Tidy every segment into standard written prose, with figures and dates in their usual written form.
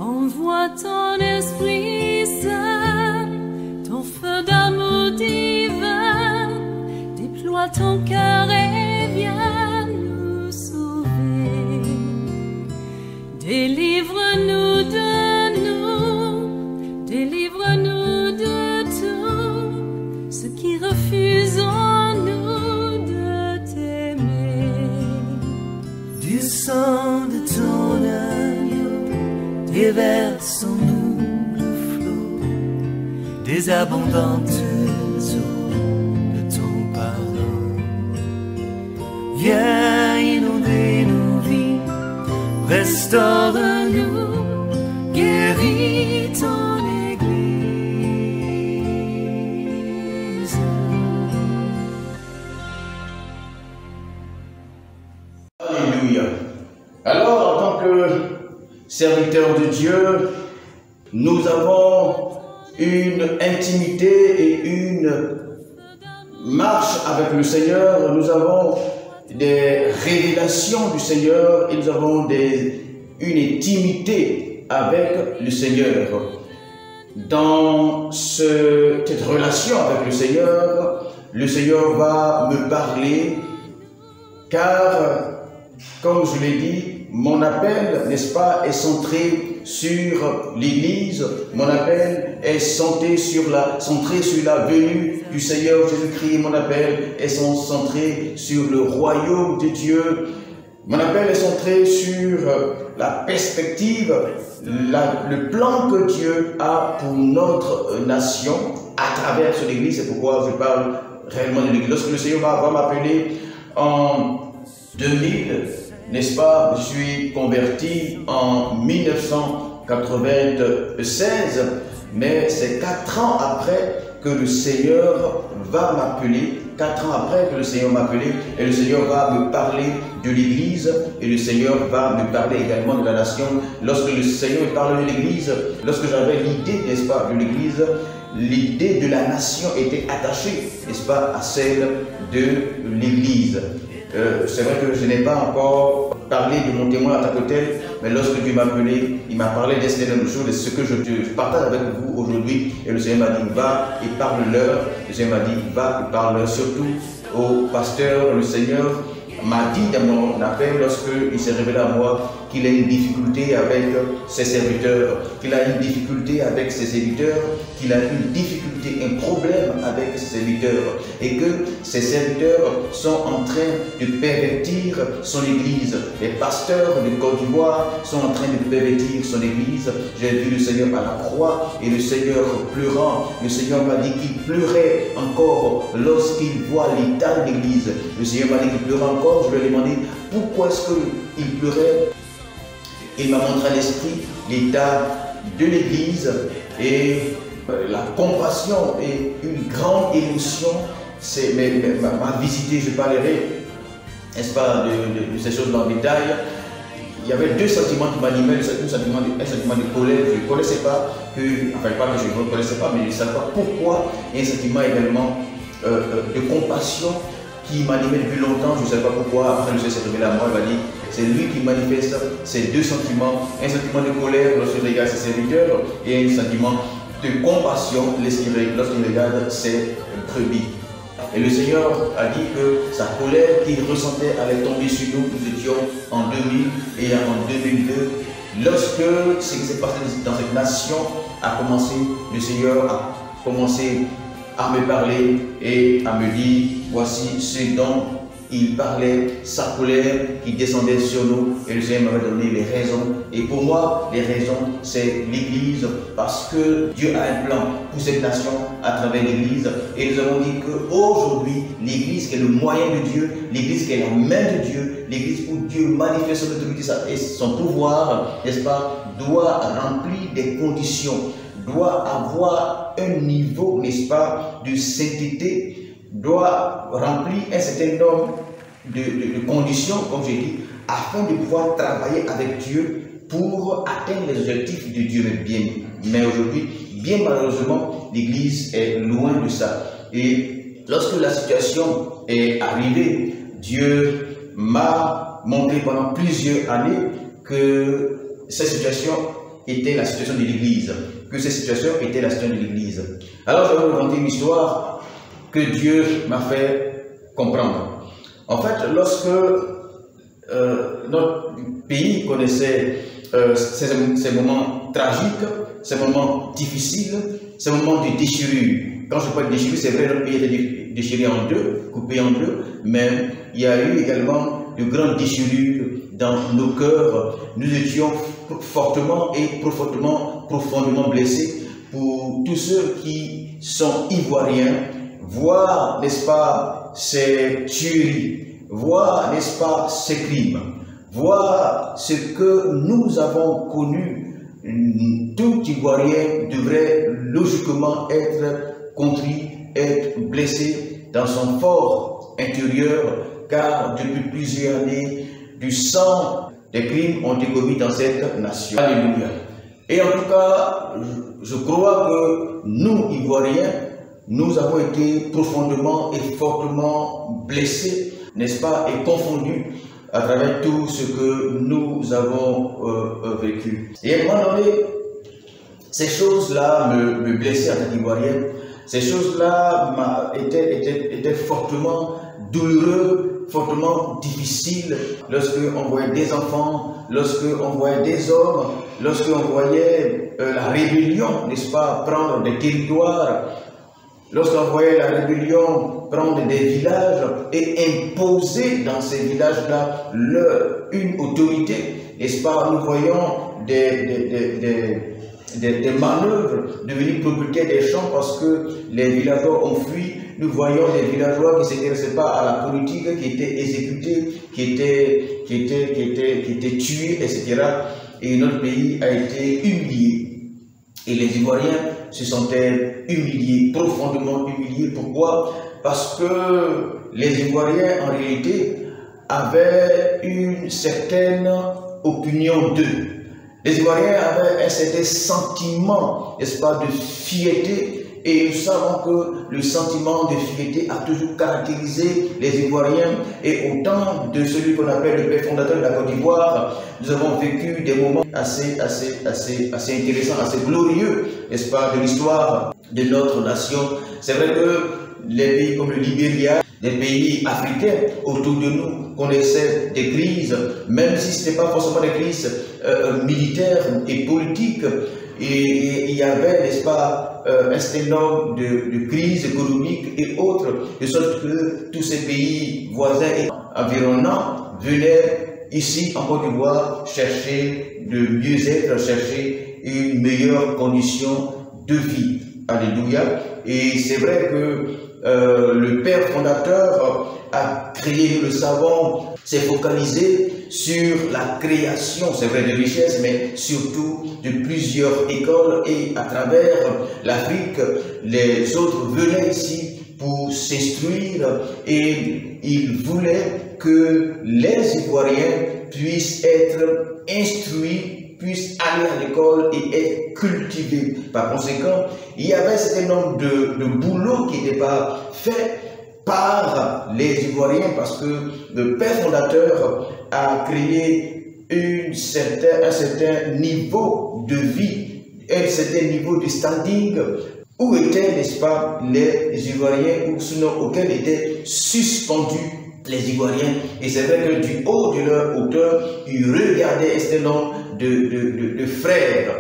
Envoie ton Esprit Saint, ton feu d'amour divin, déploie ton cœur et viens nous sauver. Délivre-nous délivre-nous de tout ce qui refuse en nous de t'aimer. Du sang de ton agneau, déversons-nous le flot des abondantes eaux de ton pardon. Viens inonder nos vies, restaure-nous, guéris ton Église. Alléluia. Alors, en tant que serviteurs de Dieu, nous avons une intimité et une marche avec le Seigneur. Nous avons des révélations du Seigneur et nous avons une intimité avec le Seigneur. Dans cette relation avec le Seigneur va me parler, car, comme je l'ai dit, mon appel, n'est-ce pas, est centré sur l'Église. Mon appel est centré sur la venue du Seigneur Jésus-Christ. Mon appel est centré sur le royaume de Dieu. Mon appel est centré sur la perspective, le plan que Dieu a pour notre nation à travers son Église. C'est pourquoi je parle réellement de l'Église. Lorsque le Seigneur va m'appeler en 2000, n'est-ce pas, je suis converti en 1996, mais c'est 4 ans après que le Seigneur va m'appeler, 4 ans après que le Seigneur m'a appelé, et le Seigneur va me parler de l'Église, et le Seigneur va me parler également de la nation. Lorsque le Seigneur me parle de l'Église, lorsque j'avais l'idée, n'est-ce pas, de l'Église, l'idée de la nation était attachée, n'est-ce pas, à celle de l'Église. C'est vrai que je n'ai pas encore parlé de mon témoin à ta côté, mais lorsque Dieu m'a appelé, il m'a parlé des choses, de ce que je partage avec vous aujourd'hui. Et le Seigneur m'a dit, va et parle-leur. Le Seigneur m'a dit, va et parle-leur, surtout aux pasteurs. Le Seigneur m'a dit dans mon appel, lorsqu'il s'est révélé à moi, qu'il a une difficulté avec ses serviteurs, qu'il a une difficulté avec ses serviteurs, qu'il a une difficulté, un problème avec ses serviteurs, et que ses serviteurs sont en train de pervertir son Église. Les pasteurs de Côte d'Ivoire sont en train de pervertir son Église. J'ai vu le Seigneur à la croix et le Seigneur pleurant. Le Seigneur m'a dit qu'il pleurait encore lorsqu'il voit l'état de l'Église. Le Seigneur m'a dit qu'il pleurait encore. Je lui ai demandé pourquoi est-ce qu'il pleurait. Il m'a montré à l'esprit l'état de l'Église et la compassion et une grande émotion m'a visité. Je parlerai, n'est-ce pas, de ces choses dans le détail. Il y avait 2 sentiments qui m'animaient, un sentiment de colère. Je ne connaissais pas, enfin pas que je ne connaissais pas, mais je ne savais pas pourquoi, et un sentiment également de compassion qui m'animait depuis longtemps. Je ne savais pas pourquoi. Après le Seigneur s'est révélé à moi, il m'a dit, c'est lui qui manifeste ces 2 sentiments, un sentiment de colère lorsqu'il regarde ses serviteurs et un sentiment de compassion lorsqu'il regarde ses brebis. Et le Seigneur a dit que sa colère qu'il ressentait allait tomber sur nous. Nous étions en 2000 et en 2002. Lorsque ce qui s'est passé dans cette nation a commencé, le Seigneur a commencé à me parler et à me dire, voici ce dont il parlait, sa colère qui descendait sur nous, et le Seigneur m'avait donné les raisons. Et pour moi, les raisons, c'est l'Église, parce que Dieu a un plan pour cette nation à travers l'Église. Et nous avons dit qu'aujourd'hui, l'Église qui est le moyen de Dieu, l'Église qui est la main de Dieu, l'Église où Dieu manifeste son autorité et son pouvoir, n'est-ce pas, doit remplir des conditions, doit avoir un niveau, n'est-ce pas, de sainteté, doit remplir un certain nombre de conditions, comme j'ai dit, afin de pouvoir travailler avec Dieu pour atteindre les objectifs de Dieu. Mais aujourd'hui, bien malheureusement, l'Église est loin de ça. Et lorsque la situation est arrivée, Dieu m'a montré pendant plusieurs années que cette situation était la situation de l'Église, que ces situations étaient la situation de l'Église. Alors je vais vous raconter une histoire que Dieu m'a fait comprendre. En fait, lorsque notre pays connaissait ces moments tragiques, ces moments difficiles, ces moments de déchirure. Quand je parle de déchirure, c'est vrai, notre pays était déchiré en deux, coupé en deux, mais il y a eu également de grandes déchirures dans nos cœurs. Nous étions fortement et profondément blessés. Pour tous ceux qui sont ivoiriens, voir, n'est-ce pas, ces tueries, voir, n'est-ce pas, ces crimes, voir ce que nous avons connu, tout Ivoirien devrait logiquement être contrit, être blessé dans son fort intérieur, car depuis plusieurs années, du sang des crimes ont été commis dans cette nation. Alléluia. Et en tout cas, je crois que nous, Ivoiriens, nous avons été profondément et fortement blessés, n'est-ce pas, et confondus à travers tout ce que nous avons vécu. Et à un moment donné, ces choses-là me blessaient en tant qu'Ivoirien. Ces choses-là étaient fortement douloureuses, fortement difficiles. Lorsqu'on voyait des enfants, lorsqu'on voyait des hommes, lorsqu'on voyait la rébellion, n'est-ce pas, prendre des territoires, lorsqu'on voyait la rébellion prendre des villages et imposer dans ces villages-là une autorité, n'est-ce pas, nous voyons des manœuvres devenir propriétaires des champs parce que les villageois ont fui. Nous voyons des villageois qui ne s'intéressaient pas à la politique, qui étaient exécutés, qui étaient tués, etc. Et notre pays a été humilié. Et les Ivoiriens se sentaient humiliés, profondément humiliés. Pourquoi? Parce que les Ivoiriens, en réalité, avaient une certaine opinion d'eux. Les Ivoiriens avaient un certain sentiment, n'est-ce pas, de fierté. Et nous savons que le sentiment de fierté a toujours caractérisé les Ivoiriens. Et au temps de celui qu'on appelle le père fondateur de la Côte d'Ivoire, nous avons vécu des moments assez intéressants, assez glorieux, n'est-ce pas, de l'histoire de notre nation. C'est vrai que les pays comme le Libéria, des pays africains autour de nous connaissaient des crises, même si ce n'était pas forcément des crises militaires et politiques. Et il y avait, n'est-ce pas, un certain nombre de crises économiques et autres, de sorte que tous ces pays voisins et environnants venaient ici en Côte d'Ivoire chercher de mieux-être, chercher une meilleure condition de vie. Alléluia. Et c'est vrai que le père fondateur a créé, nous le savons, s'est focalisé sur la création, c'est vrai, de richesses, mais surtout de plusieurs écoles, et à travers l'Afrique, les autres venaient ici pour s'instruire, et il voulait que les Ivoiriens puissent être instruits, puissent aller à l'école et être cultivés. Par conséquent, il y avait un certain nombre de boulots qui n'étaient pas faits par les Ivoiriens, parce que le père fondateur a créé un certain niveau de vie, un certain niveau de standing, où étaient, n'est-ce pas, les Ivoiriens, ou sinon auxquels étaient suspendus les Ivoiriens. Et c'est vrai que du haut de leur hauteur, ils regardaient un certain nombre de frères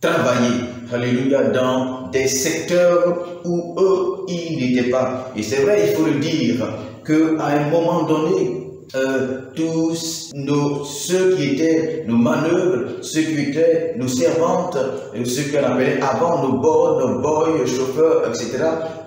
travailler, alléluia, dans des secteurs où eux, ils n'étaient pas. Et c'est vrai, il faut le dire, qu'à un moment donné, tous ceux qui étaient nos manœuvres, ceux qui étaient nos servantes, ceux qu'on appelait avant nos boys, chauffeurs, etc.,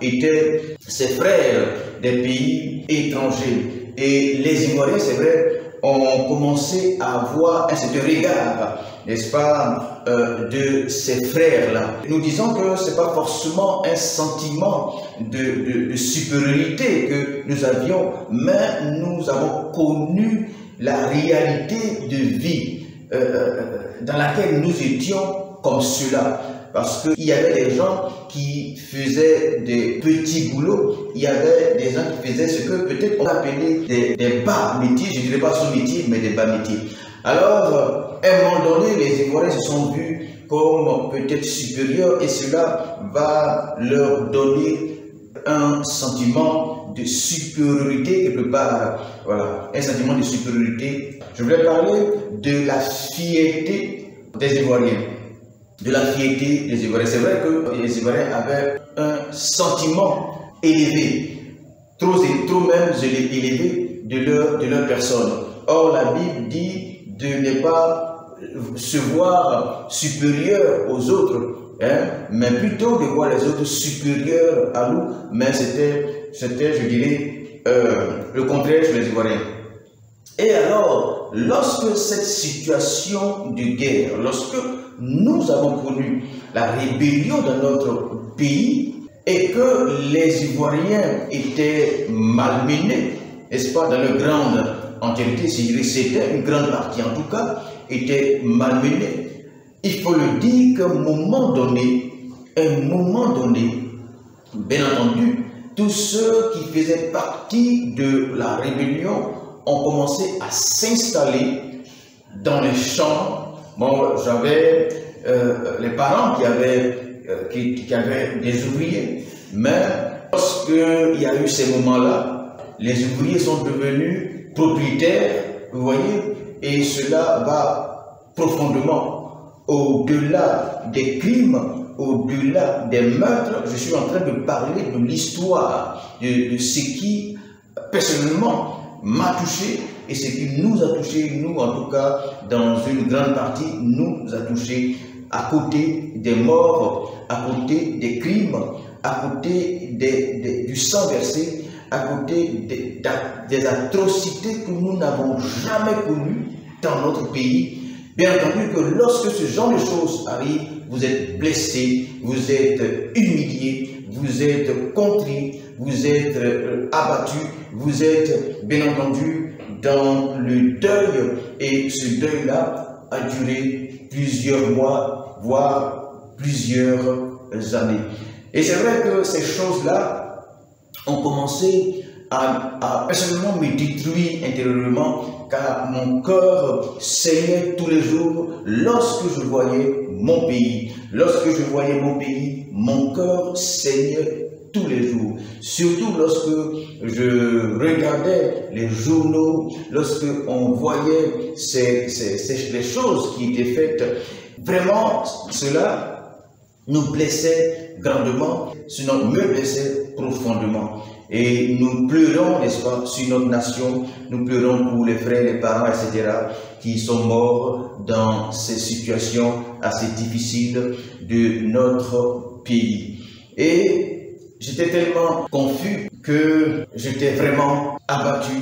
étaient ces frères des pays étrangers. Et les Ivoiriens, c'est vrai, ont commencé à avoir un certain regard, n'est-ce pas, de ces frères-là. Nous disons que ce n'est pas forcément un sentiment de supériorité que nous avions, mais nous avons connu la réalité de vie dans laquelle nous étions comme cela. Parce qu'il y avait des gens qui faisaient des petits boulots, il y avait des gens qui faisaient ce que peut-être on appelait des bas métiers, je ne dirais pas sous-métiers, mais des bas métiers. Alors, à un moment donné, les Ivoiriens se sont vus comme peut-être supérieurs et cela va leur donner un sentiment de supériorité quelque part. Voilà, un sentiment de supériorité. Je voulais parler de la fierté des Ivoiriens. De la fierté des Ivoiriens. C'est vrai que les Ivoiriens avaient un sentiment élevé, trop même élevé de leur personne. Or, la Bible dit de ne pas se voir supérieur aux autres, hein, mais plutôt de voir les autres supérieurs à nous, mais c'était je dirais, le contraire chez les Ivoiriens. Et alors, lorsque cette situation de guerre, lorsque nous avons connu la rébellion dans notre pays et que les Ivoiriens étaient malmenés, n'est-ce pas, dans leur grande entièreté, c'était une grande partie en tout cas, était malmenée, il faut le dire qu'à un moment donné, bien entendu, tous ceux qui faisaient partie de la rébellion ont commencé à s'installer dans les champs. Bon, j'avais les parents qui avaient des ouvriers, mais lorsqu'il y a eu ces moments-là, les ouvriers sont devenus propriétaires, vous voyez, et cela va profondément au-delà des crimes, au-delà des meurtres. Je suis en train de parler de l'histoire, de ce qui personnellement m'a touché et ce qui nous a touché, nous en tout cas, dans une grande partie, nous a touché à côté des morts, à côté des crimes, à côté du sang versé, à côté des atrocités que nous n'avons jamais connues dans notre pays. Bien entendu que lorsque ce genre de choses arrive, vous êtes blessé, vous êtes humilié, vous êtes contrit, vous êtes abattu, vous êtes bien entendu dans le deuil, et ce deuil-là a duré plusieurs mois, voire plusieurs années. Et c'est vrai que ces choses-là ont commencé à personnellement me détruire intérieurement, car mon cœur saignait tous les jours lorsque je voyais mon pays. Lorsque je voyais mon pays, mon cœur saignait tous les jours. Surtout lorsque je regardais les journaux, lorsque on voyait les choses qui étaient faites. Vraiment, cela nous blessait grandement, sinon me blessait profondément. Et nous pleurons, n'est-ce pas, sur notre nation, nous pleurons pour les frères, les parents, etc., qui sont morts dans ces situations assez difficiles de notre pays. Et j'étais tellement confus que j'étais vraiment abattu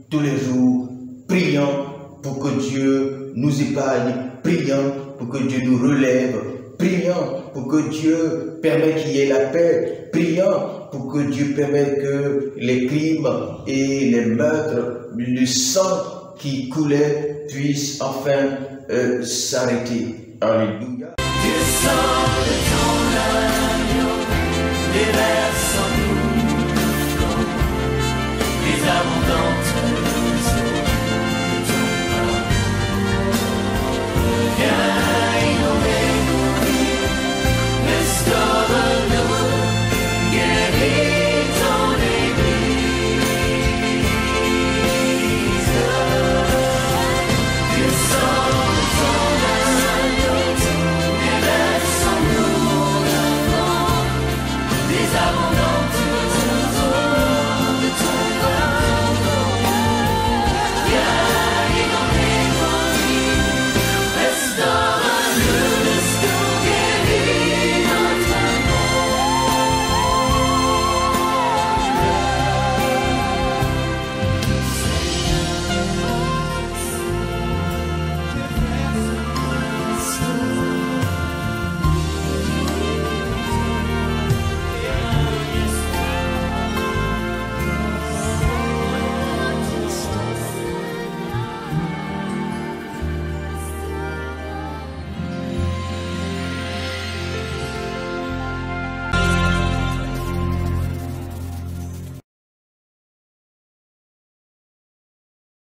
tous les jours, priant pour que Dieu nous épargne, priant pour que Dieu nous relève, priant pour que Dieu permette qu'il y ait la paix, priant pour que Dieu permette que les crimes et les meurtres, le sang qui coulait puisse enfin s'arrêter. Alléluia. Du sang de ton agneau, déverse en nous le flot des abondants.